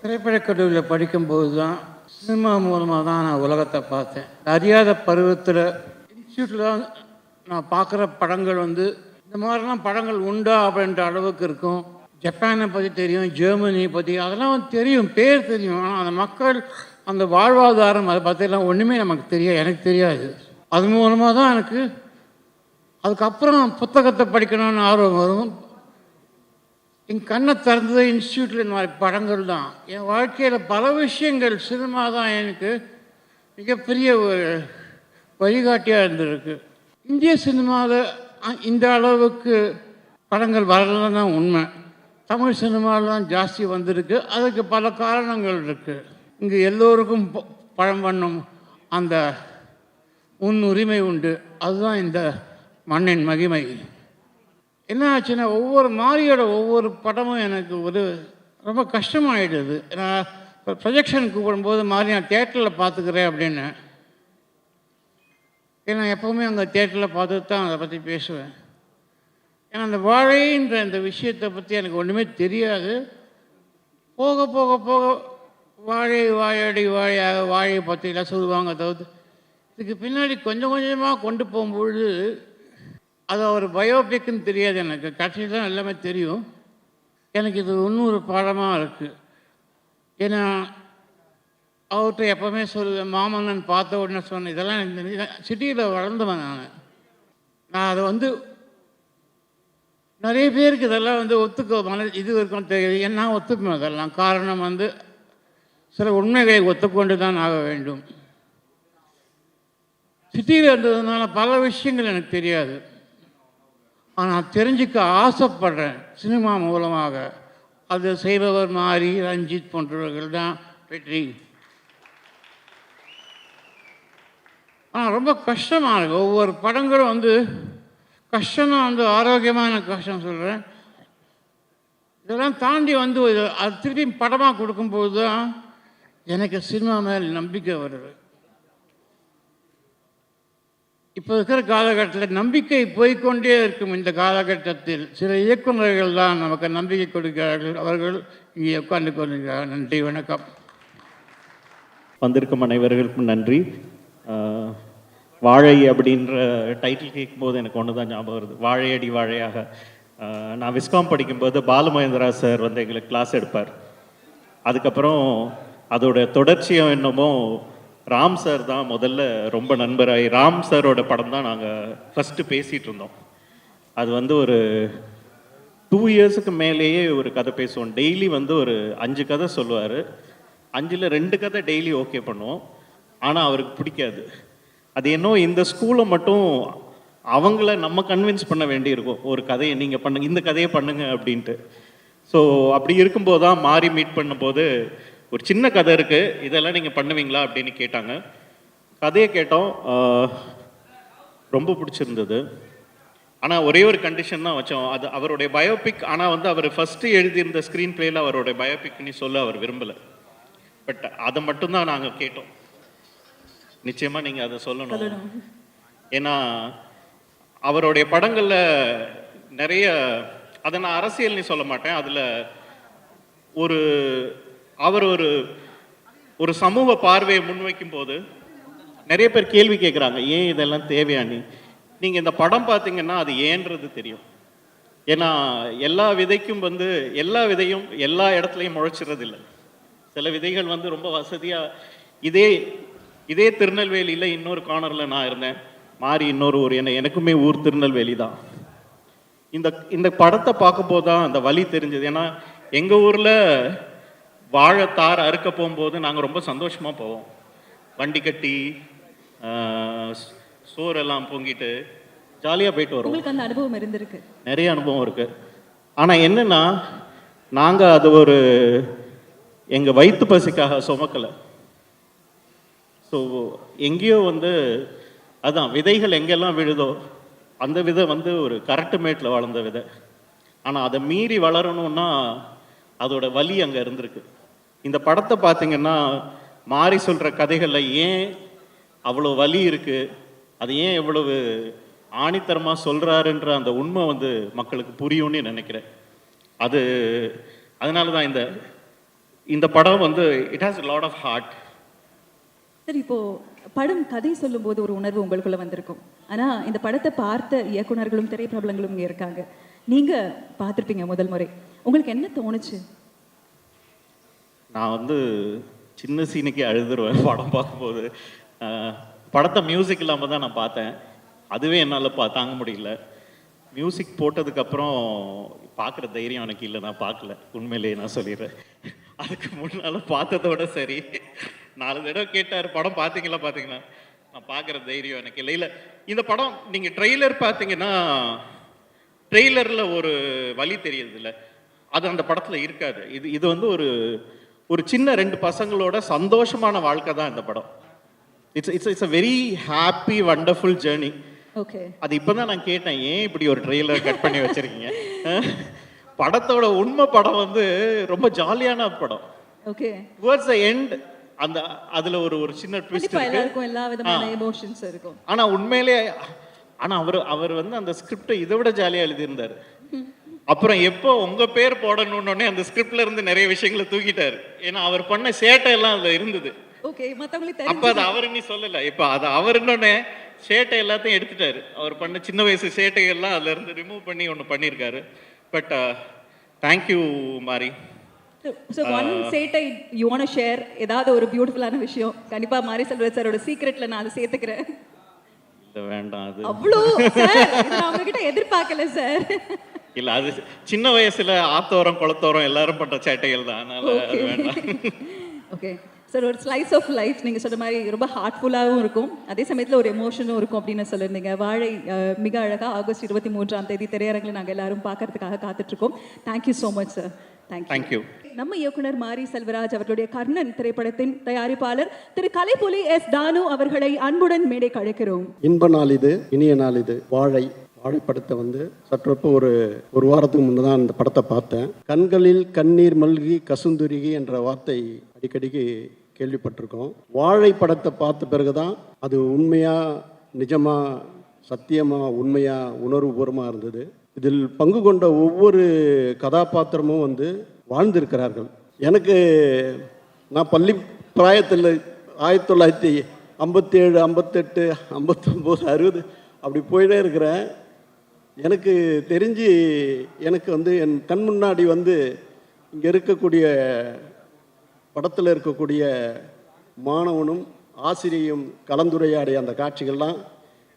திரைப்படக் கல்லூரியில் படிக்கும்போது தான் சினிமா மூலமாக தான் நான் உலகத்தை பார்த்தேன். அறியாத பருவத்தில் இன்ஸ்டியூட்டில் தான் நான் பார்க்குற படங்கள் இந்த மாதிரிலாம் படங்கள் உண்டா அப்படின்ற அளவுக்கு இருக்கும். ஜப்பானை பற்றி தெரியும், ஜெர்மனி பற்றி அதெல்லாம் தெரியும், பேர் தெரியும். ஆனால் அந்த மக்கள் அந்த வாழ்வாதாரம் அதை பற்றிலாம் ஒன்றுமே நமக்கு தெரியாது, எனக்கு தெரியாது. அது மூலமாக தான் எனக்கு அதுக்கப்புறம் புத்தகத்தை படிக்கணும்னு ஆர்வம் வரும். என் கண்ணை திறந்தது இன்ஸ்டியூட்டில் இந்த மாதிரி படங்கள் தான். என் வாழ்க்கையில் பல விஷயங்கள் சினிமா தான் எனக்கு மிகப்பெரிய ஒரு வழிகாட்டியாக இருந்திருக்கு. இந்திய சினிமாவில் இந்த அளவுக்கு படங்கள் வரலன்னு தான் உண்மை. தமிழ் சினிமாவில் தான் ஜாஸ்தி வந்திருக்கு. அதுக்கு பல காரணங்கள் இருக்குது. இங்கே எல்லோருக்கும் படம் பண்ணும் அந்த முன்னுரிமை உண்டு. அதுதான் இந்த மண்ணின் மகிமை. என்ன ஆச்சுன்னா, ஒவ்வொரு மாரியோட ஒவ்வொரு படமும் எனக்கு ரொம்ப கஷ்டமாயிடுது. நான் இப்போ ப்ரொஜெக்ஷன் கூப்பிடும்போது மாறி நான் தேட்டரில் பார்த்துக்கிறேன் அப்படின்னு. ஏன்னா எப்போவுமே அங்கே தேட்டரில் பார்த்துட்டு தான் அதை பற்றி பேசுவேன். ஏன்னா அந்த வாழைன்ற இந்த விஷயத்தை பற்றி எனக்கு ஒன்றுமே தெரியாது. போக போக போக வாழை வாழடி வாழையாக வாழையை பற்றிலாம் சொல்லுவாங்க. அதாவது இதுக்கு பின்னாடி கொஞ்சம் கொஞ்சமாக கொண்டு போகும்பொழுது அது ஒரு பயோபிக்குன்னு தெரியாது எனக்கு. கட்சியில் தான் எல்லாமே தெரியும். எனக்கு இது இன்னொரு பாடமாக இருக்குது. ஏன்னா அவர்கிட்ட எப்போவுமே சொல்லுவேன், மாமன்னன் பார்த்த உடனே சொன்னேன், இதெல்லாம் இந்த சிட்டியில் வளர்ந்தவன் நான் அதை நிறைய பேருக்கு இதெல்லாம் ஒத்துக்க இது இருக்கும் தெரியாது. என்ன ஒத்துப்பேன் அதெல்லாம். காரணம் சில உண்மைகளை ஒத்துக்கொண்டு தான் ஆக வேண்டும். சிட்டியில் இருந்ததுனால பல விஷயங்கள் எனக்கு தெரியாது. ஆனால் தெரிஞ்சுக்க ஆசைப்படுறேன் சினிமா மூலமாக. அது செய்பவர் மாறி ரஞ்சித் போன்றவர்கள் தான் வெற்றி. ஆனால் ரொம்ப கஷ்டமாக இருக்குது. ஒவ்வொரு படங்களும் கஷ்டம்தான். ஆரோக்கியமான கஷ்டம் சொல்கிறேன். இதெல்லாம் தாண்டி அது திருப்பி படமாக கொடுக்கும்போது தான் எனக்கு சினிமா மேல் நம்பிக்கை வருது. இப்போ இருக்கிற காலகட்டத்தில் நம்பிக்கை போய்கொண்டே இருக்கும். இந்த காலகட்டத்தில் சில இயக்குநர்கள் தான் நமக்கு நம்பிக்கை கொடுக்கிறார்கள். அவர்கள் இங்கே உட்கார்ந்து கொண்டிருக்கிறார்கள். நன்றி, வணக்கம். வந்திருக்கும் அனைவர்களுக்கும் நன்றி. வாழை அப்படின்ற டைட்டில் கேட்கும்போது எனக்கு ஒன்று தான் ஞாபகம் வருது, வாழையடி வாழையாக. நான் விஸ்காம் படிக்கும்போது பாலுமகேந்திரா சார் எங்களுக்கு கிளாஸ் எடுப்பார். அதுக்கப்புறம் அதோட தொடர்ச்சியாக என்னமோ ராம் சார் தான் முதல்ல ரொம்ப நண்பராகி, ராம் சாரோட படம் தான் நாங்கள் ஃபஸ்ட்டு பேசிகிட்டு இருந்தோம். அது ஒரு 2 இயர்ஸுக்கு மேலேயே ஒரு கதை பேசுவோம். டெய்லி ஒரு 5 கதை சொல்லுவார். 5ல் 2 கதை டெய்லி ஓகே பண்ணுவோம். ஆனால் அவருக்கு பிடிக்காது. அது இன்னும் இந்த ஸ்கூலை மட்டும் அவங்கள நம்ம கன்வின்ஸ் பண்ண வேண்டியிருக்கும். ஒரு கதையை நீங்கள் பண்ணுங்க, இந்த கதையை பண்ணுங்க அப்படின்ட்டு. ஸோ அப்படி இருக்கும்போது தான் மாறி மீட் பண்ணும்போது ஒரு சின்ன கதை இருக்குது, இதெல்லாம் நீங்கள் பண்ணுவீங்களா அப்படின்னு கேட்டாங்க. கதையை கேட்டோம், ரொம்ப பிடிச்சிருந்தது. ஆனால் ஒரே ஒரு கண்டிஷன் தான் வச்சோம், அது அவருடைய பயோபிக். ஆனால் அவர் ஃபஸ்ட்டு எழுதியிருந்த ஸ்க்ரீன் பிளேயில் அவருடைய பயோபிக்னு சொல்ல அவர் விரும்பலை. பட் அதை மட்டும்தான் நாங்கள் கேட்டோம். நிச்சயமாக நீங்கள் அதை சொல்லணும். ஏன்னா அவருடைய படங்களில் நிறைய, அதை நான் அரசியல்னு சொல்ல மாட்டேன், அதில் அவர் ஒரு சமூக பார்வையை முன்வைக்கும் போது நிறைய பேர் கேள்வி கேட்குறாங்க, ஏன் இதெல்லாம் தேவையானி. நீங்கள் இந்த படம் பார்த்தீங்கன்னா அது ஏன்றது தெரியும். ஏன்னா எல்லா விதைக்கும் எல்லா விதையும் எல்லா இடத்துலையும் முளைச்சிறது இல்லை. சில விதைகள் ரொம்ப வசதியாக இதே திருநெல்வேலியில் இன்னொரு கார்னரில் நான் இருந்தேன், மாறி இன்னொரு ஊர், எனக்குமே ஊர் திருநெல்வேலி தான். இந்த படத்தை பார்க்கும்போது தான் அந்த வலி தெரிஞ்சது. ஏன்னா எங்கள் ஊரில் வாழைத்தார் அறுக்க போகும்போது நாங்கள் ரொம்ப சந்தோஷமாக போவோம். வண்டி கட்டி சோறெல்லாம் பொங்கிட்டு ஜாலியாக போயிட்டு வருவோம். உங்களுக்கு அந்த அனுபவம் இருந்திருக்கு? நிறைய அனுபவம் இருக்குது. ஆனால் என்னென்னா, நாங்கள் அது எங்கள் வயிற்று பசிக்காக சுமக்கலை. ஸோ எங்கேயோ அதான் விதைகள் எங்கெல்லாம் விழுதோ அந்த விதை ஒரு கரெக்டு மேட்டில் வளர்ந்த விதை. ஆனால் அதை மீறி வளரணும்னா அதோட வலி அங்கே இருந்திருக்கு. இந்த படத்தை பார்த்தீங்கன்னா மாறி சொல்கிற கதைகளில் ஏன் அவ்வளோ வலி இருக்குது, அது ஏன் எவ்வளவு ஆணித்தரமாக சொல்கிறாருன்ற அந்த உண்மை மக்களுக்கு புரியும்னு நினைக்கிறேன். அதனால தான் இந்த படம் வந்து it has lot of heart. சரி, இப்போ படம் கதை சொல்லும்போது ஒரு உணர்வு உங்களுக்குள்ள வந்திருக்கும். ஆனா இந்த படத்தை பார்த்த இயக்குனர்களும் திரைப்பிரபலங்களும் இங்க இருக்காங்க. நீங்க பார்த்திருப்பீங்க முதல் முறை. உங்களுக்கு என்ன தோணுச்சு? நான் வந்து சின்ன சீனுக்கு அழுதுருவேன் படம் பார்க்கும்போது. படத்தை மியூசிக் இல்லாமல் தான் நான் பார்த்தேன். அதுவே என்னால் தாங்க முடியல. மியூசிக் போட்டதுக்கப்புறம் பார்க்குற தைரியம் எனக்கு இல்லை, நான் பார்க்கல. உண்மையிலேயே நான் சொல்லிடுறேன். அதுக்கு முன்னால் பார்த்ததோட சரி 4 தடவை கேட்டார் படம் பார்த்தீங்களா, நான் பார்க்குற தைரியம் எனக்கு இல்லை. இல்லை, இந்த படம் நீங்கள் ட்ரெய்லர் பார்த்தீங்கன்னா ட்ரெய்லரில் ஒரு வழி தெரியுது இல்லை, அது அந்த படத்தில் இருக்காது. இது வந்து ஒரு சின்ன 2 பசங்களோட சந்தோஷமான வாழ்க்கை தான் இந்த படம். It's a very happy wonderful journey. Okay, அது இப்போதான் நான் கேட்டேன், ஏன் இப்படி ஒரு ட்ரெய்லர் கட் பண்ணி வச்சிருக்கீங்க? படத்தோட உண்மை படம் வந்து ரொம்ப ஜாலியான படம். ஓகே, டுவர்ட்ஸ் தி எண்ட் அந்த அதுல ஒரு சின்ன ட்விஸ்ட் இருக்கு. எல்லாருக்கும் எல்லா விதமான எமோஷன்ஸ் இருக்கும். ஆனா உண்மையிலே அவர் வந்து அந்த ஸ்கிரிப்டை இதை விட ஜாலியா எழுதியிருந்தாரு. அப்புறம் எப்போ உங்க பேர் போடணும்னே அந்த ஸ்கிரிப்ட்ல இருந்து நிறைய விஷயங்களை தூக்கிட்டாரு. ஏன்னா அவர் பண்ண சேட்டை எல்லாம் அதுல இருந்தது. ஓகே, மத்தவங்களுக்கு அப்ப அது அவர் நீ சொல்லல, இப்ப அது அவர் இன்னொன்னே சேட்டை எல்லாத்தையும் எடுத்துட்டாரு. அவர் பண்ண சின்ன வயசு சேட்டை எல்லாம் அதுல இருந்து ரிமூவ் பண்ணி ஒன்று பண்ணியிருக்காரு. பட் தேங்க்யூ மாரி. So one சேட்டை you want to share, ஏதாவது ஒரு பியூட்டிஃபுல்லான விஷயம் கண்டிப்பா மாரி செல்வராஜ் சாரோட சீக்ரெட்ல நான் அதை சேர்த்துக்கிறேன். இல்ல வேண்டாம், அது அவ்வளோ சார் நான் உங்ககிட்ட எதிர்பார்க்கல சார். இல்ல, அது சின்ன வயசுல ஆத்தோரம் குளத்தோரம் எல்லாரும் பண்ற சேட்டைகள் தான், அதனால அது வேண்டாம். ஓகே சார், ஒரு ஸ்லைஸ் ஆஃப் லைஃப் நீங்கள் சொன்ன மாதிரி ரொம்ப ஹார்ட்ஃபுல்லாகவும் இருக்கும், அதே சமயத்தில் ஒரு எமோஷனும் இருக்கும் அப்படின்னு சொல்லியிருந்தீங்க. வாழை மிக அழகாக ஆகஸ்ட் 23ஆம் தேதி திரையரங்கில் நாங்கள் எல்லாரும் பார்க்கறதுக்காக காத்துட்ருக்கோம். Thank you so much sir. Thank you. நம்ம இயக்குனர் மாரி செல்வராஜ் அவர்களுடைய கர்ணன் திரைப்படத்தின் தயாரிப்பாளர் திரு கலைப்புலி எஸ் தானு அவர்களை அன்புடன் மேடைக்கு அழைக்கிறோம். இன்ப நாள் இது, இனிய நாள் இது. வாழை படத்தை வந்து சற்றொப்ப ஒரு வாரத்துக்கு முன்னே தான் இந்த படத்தை பார்த்தேன். கண்களில் கண்ணீர் மல்கி கசுந்துருகி என்ற வார்த்தை அடிக்கடிக்கு கேள்விப்பட்டிருக்கோம். வாழை படத்தை பார்த்த பிறகுதான் அது உண்மையா, நிஜமா, சத்தியமா, உண்மையா, உணர்வுபூர்வமாக இருந்தது. இதில் பங்கு கொண்ட ஒவ்வொரு கதாபாத்திரமும் வந்து வாழ்ந்திருக்கிறார்கள். எனக்கு நான் பள்ளி பிராயத்தில் 1957, 58, 59, 60 அப்படி போயிட்டே இருக்கிறேன். எனக்கு தெரிஞ்சு எனக்கு வந்து என் கண் முன்னாடி வந்து இங்கே இருக்கக்கூடிய படத்தில் இருக்கக்கூடிய மாணவனும் ஆசிரியையும் கலந்துரையாடிய அந்த காட்சிகள்லாம்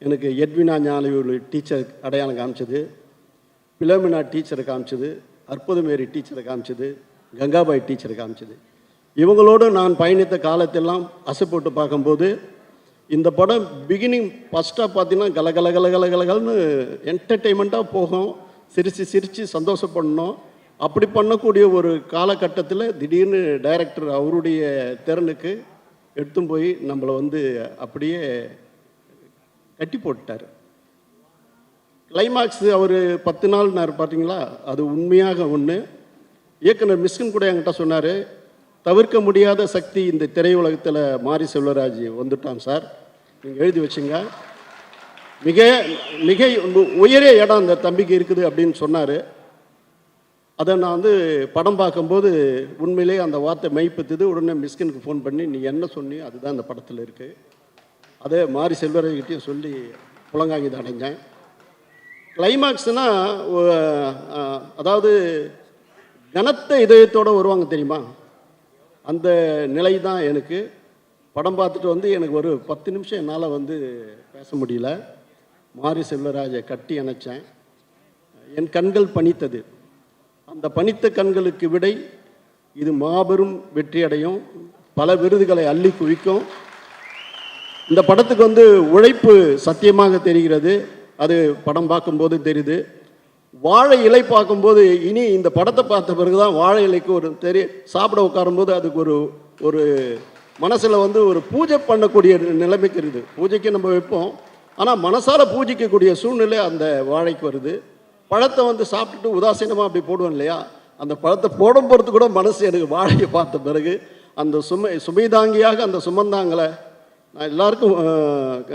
எனக்கு எட்வினா ஞானவேலு டீச்சர் அடையாளம் காமிச்சது, பிலோமினா டீச்சரை காமிச்சது, அற்புதமேரி டீச்சரை காமிச்சது, கங்காபாய் டீச்சரை காமிச்சது. இவங்களோடு நான் பயணித்த காலத்தெல்லாம் அசை போட்டு பார்க்கும்போது இந்த படம் பிகினிங் ஃபஸ்ட்டாக பார்த்தீங்கன்னா கலகலன்னு என்டர்டெயின்மெண்ட்டாக போகும், சிரித்து சந்தோஷப்படணும். அப்படி பண்ணக்கூடிய ஒரு காலகட்டத்தில் திடீர்னு டைரக்டர் அவருடைய திறனுக்கு எடுத்தும் போய் நம்மளை வந்து அப்படியே கட்டி போட்டுட்டார். கிளைமாக்ஸ் அவர் 10 நாள் பார்த்தீங்களா, அது உண்மையாக ஒன்று. இயக்குனர் மிஸ்கின் கூட என்கிட்ட சொன்னார், தவிர்க்க முடியாத சக்தி இந்த திரையுலகத்தில் மாரி செல்வராஜ் வந்துட்டான் சார், நீங்கள் எழுதி வச்சுங்க, மிக மிக உயரிய இடம் அந்த தம்பிக்கு இருக்குது அப்படின்னு சொன்னார். அதை நான் வந்து படம் பார்க்கும்போது உண்மையிலே அந்த வார்த்தை மெய்ப்பத்துது. உடனே மிஸ்கினுக்கு ஃபோன் பண்ணி நீ என்ன சொன்னி அதுதான் அந்த படத்தில் இருக்குது, அதே மாரி செல்வராஜ்கிட்டையும் சொல்லி புலங்காங்கி தான் அடைஞ்சேன். கிளைமாக்ஸ்னால் அதாவது கனத்த இதயத்தோடு வருவாங்க தெரியுமா, அந்த நிலை தான் எனக்கு. படம் பார்த்துட்டு வந்து எனக்கு ஒரு 10 நிமிஷம் என்னால் வந்து பேச முடியல. மாரி செல்வராஜை கட்டி அணைச்சேன். என் கண்கள் பனித்தது. அந்த பனித்த கண்களுக்கு விடை இது மாபெரும் வெற்றி அடையும், பல விருதுகளை அள்ளி குவிக்கும். இந்த படத்துக்கு வந்து உழைப்பு சத்தியமாக தெரிகிறது, அது படம் பார்க்கும்போது தெரியுது. வாழை இலை பார்க்கும்போது இனி இந்த படத்தை பார்த்த பிறகு தான் வாழை இலைக்கு ஒரு சாப்பிட உட்காரும்போது அதுக்கு ஒரு மனசில் வந்து ஒரு பூஜை பண்ணக்கூடிய நிலைமைக்கு இருக்குது. பூஜைக்கு நம்ம வைப்போம், ஆனால் மனசால் பூஜிக்கக்கூடிய சூழ்நிலை அந்த வாழைக்கு வருது. பழத்தை வந்து சாப்பிட்டுட்டு உதாசீனமாக அப்படி போடுவோம் இல்லையா, அந்த பழத்தை போடும் பொறுத்து கூட மனசு எனக்கு வாழையை பார்த்த பிறகு அந்த சுமைதாங்கியாக அந்த சுமந்தாங்களை நான் எல்லாருக்கும்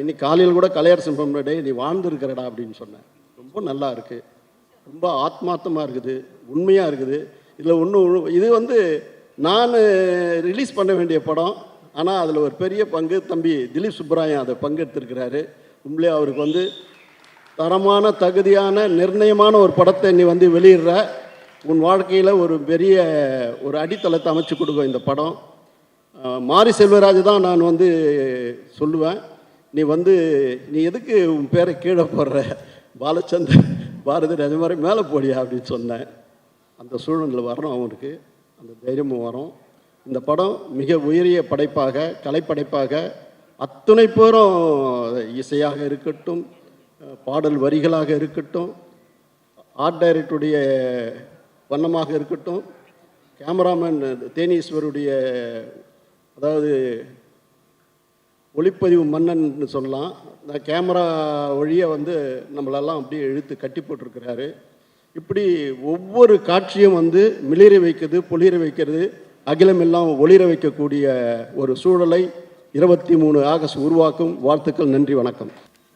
இன்னைக்கு காலையில் கூட கலையரசன் டே நீ வாழ்ந்துருக்கிறடா அப்படின்னு சொன்னேன். ரொம்ப நல்லா இருக்குது, ரொம்ப ஆத்மார்த்தமாக இருக்குது, உண்மையாக இருக்குது. இதில் இது வந்து நான் ரிலீஸ் பண்ண வேண்டிய படம், ஆனால் அதில் ஒரு பெரிய பங்கு தம்பி திலீப் சுப்ராயன் அதை பங்கெடுத்திருக்கிறாரு. உண்மையிலே அவருக்கு வந்து தரமான தகுதியான நிர்ணயமான ஒரு படத்தை நீ வந்து வெளியிடுற, உன் வாழ்க்கையில் ஒரு பெரிய ஒரு அடித்தளத்தை அமைச்சு கொடுக்கும் இந்த படம். மாரி செல்வராஜ் தான் நான் வந்து சொல்லுவேன், நீ எதுக்கு உன் பேரை கீழே போடுற, பாலச்சந்தர் பாரதி ராஜ மாதிரி மேலே போடியா அப்படின்னு சொன்னேன். அந்த சூழ்நிலை வரணும், அவனுக்கு அந்த தைரியமும் வரும். இந்த படம் மிக உயரிய படைப்பாக, கலைப்படைப்பாக, அத்துணை பேரும் இசையாக இருக்கட்டும், பாடல் வரிகளாக இருக்கட்டும், ஆர்ட் டைரக்டருடைய வண்ணமாக இருக்கட்டும், கேமராமேன் தேனீஸ்வருடைய, அதாவது ஒளிப்பதிவு மன்னன்னு சொல்லலாம், இந்த கேமரா வழியை வந்து நம்மளெல்லாம் அப்படியே இழுத்து கட்டி போட்டிருக்கிறாரு. இப்படி ஒவ்வொரு காட்சியும் வந்து மிளிர வைக்கிறது, பொளிர வைக்கிறது, அகிலமெல்லாம் ஒளிர வைக்கக்கூடிய ஒரு சூழலை 23 ஆகஸ்ட் உருவாக்கும். வாழ்த்துக்கள், நன்றி, வணக்கம்.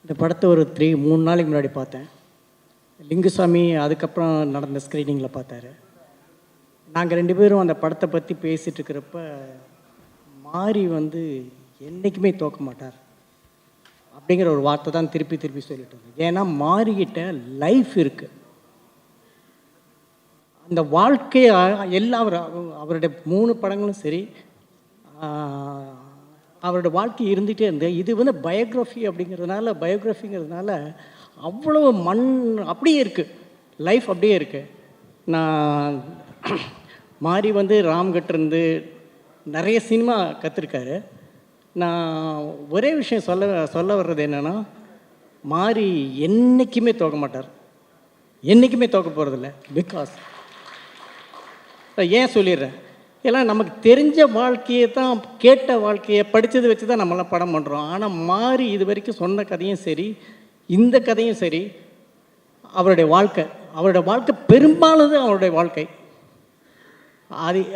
இந்த படத்தை ஒரு 3 நாளைக்கு முன்னாடி பார்த்தேன். லிங்குசாமி அதுக்கப்புறம் நடந்த ஸ்க்ரீனிங்கில் பார்த்தாரு. நாங்கள் 2 பேரும் அந்த படத்தை பற்றி பேசிகிட்டு இருக்கிறப்ப, மாரி வந்து என்றைக்குமே தோக்க மாட்டார் அப்படிங்கிற ஒரு வார்த்தை தான் திருப்பி திருப்பி சொல்லிட்டு இருந்தேன். ஏன்னா மாரிக்கிட்ட லைஃப் இருக்குது. அந்த வாழ்க்கையை எல்லா அவருடைய 3 படங்களும் சரி, அவரோட வாழ்க்கை இருந்துகிட்டே இருந்து, இது வந்து பயோகிராஃபிங்கிறதுனால அவ்வளோ அப்படியே இருக்குது, லைஃப் அப்படியே இருக்குது. நான் மாரி வந்து ராம்கிட்டேருந்து நிறைய சினிமா கற்றுருக்காரு. நான் ஒரே விஷயம் சொல்ல வர்றது என்னென்னா, மாரி என்றைக்குமே தோக்க மாட்டார், என்றைக்குமே தோக்க போகிறதில்ல. பிகாஸ் ஏன் சொல்லிடுறேன், எல்லாம் நமக்கு தெரிஞ்ச வாழ்க்கையை தான், கேட்ட வாழ்க்கையை படித்ததை வச்சு தான் நம்மளாம் படம் பண்ணுறோம். ஆனால் மாரி இது வரைக்கும் சொன்ன கதையும் சரி, இந்த கதையும் சரி, அவருடைய வாழ்க்கை பெரும்பாலும் அவருடைய வாழ்க்கை.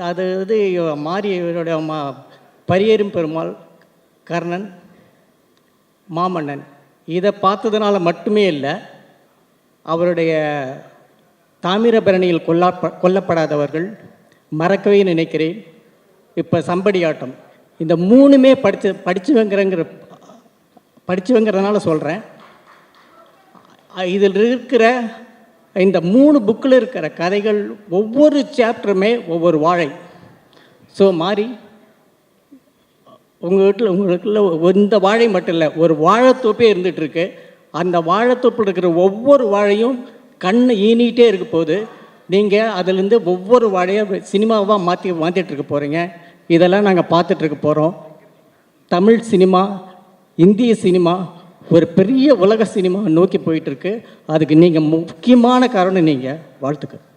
அது இது மாரியோடைய பரியேறும் பெருமாள், கர்ணன், மாமன்னன், இதை பார்த்ததுனால மட்டுமே இல்லை, அவருடைய தாமிரபரணியில் கொல்லப்படாதவர்கள், மறக்கவே நினைக்கிறேன், இப்போ சம்படியாட்டம், இந்த 3மே படிச்சுவங்கிறதுனால சொல்கிறேன். இதில் இருக்கிற இந்த 3 புக்கில் இருக்கிற கதைகள் ஒவ்வொரு சாப்டருமே ஒவ்வொரு வாழை. ஸோ மாரி உங்களுக்குள்ள இந்த வாழை மட்டும் இல்லை, ஒரு வாழைத்தோப்பே இருந்துகிட்ருக்கு. அந்த வாழைத்தோப்பில் இருக்கிற ஒவ்வொரு வாழையும் கண்ணு ஈனிகிட்டே இருக்க போது, நீங்கள் அதிலேருந்து ஒவ்வொரு வாழையாக சினிமாவாக மாற்றிட்டு இருக்க போகிறீங்க. இதெல்லாம் நாங்கள் பார்த்துட்ருக்க போகிறோம். தமிழ் சினிமா, இந்திய சினிமா ஒரு பெரிய உலக சினிமா நோக்கி போயிட்டுருக்கு. அதுக்கு நீங்கள் முக்கியமான காரணம் நீங்கள். வாழ்த்துக்கள்.